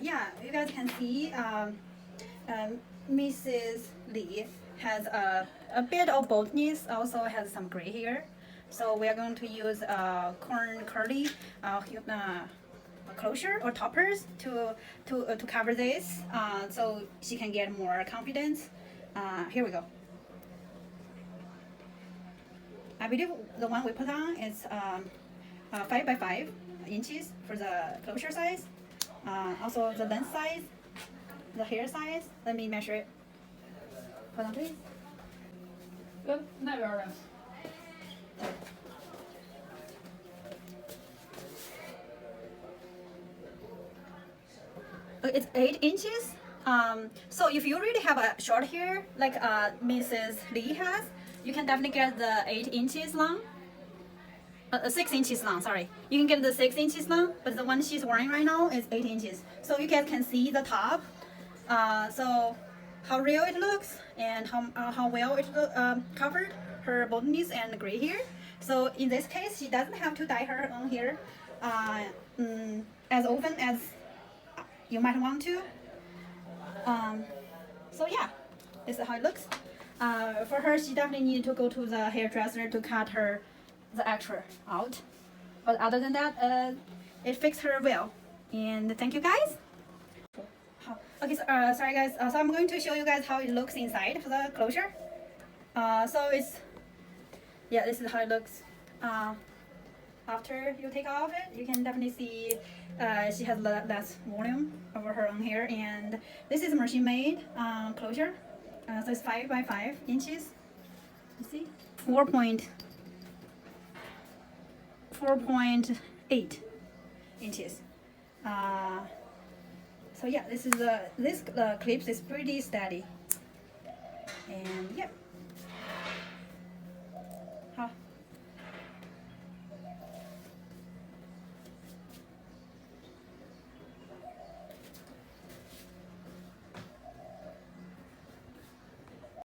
Yeah, you guys can see Mrs. Lee has a bit of baldness, also has some gray hair. So we are going to use corn curly closure or toppers to cover this, so she can get more confidence. Here we go. I believe the one we put on is 5 by 5 inches for the closure size. Also the length size, the hair size. Let me measure it. Hold on, please. 跟那边的。It's 8 inches. So if you really have a short hair like Mrs. Lee has, you can definitely get the 8 inches long. 6 inches long, sorry. You can get the 6 inches long, but the one she's wearing right now is 8 inches. So you guys can see the top. So how real it looks and how well it covered her baldness and gray hair. So in this case, she doesn't have to dye her own hair as often as you might want to. So yeah, this is how it looks. For her, she definitely needed to go to the hairdresser to cut the extra out. But other than that, it fixed her well. And thank you guys. Okay, so, sorry guys. So I'm going to show you guys how it looks inside for the closure. So this is how it looks. After you take off it, you can definitely see she has less volume over her own hair, and this is machine made closure. So it's 5 by 5 inches. You see, 4.8 inches. So yeah, this clips is pretty steady, and yeah.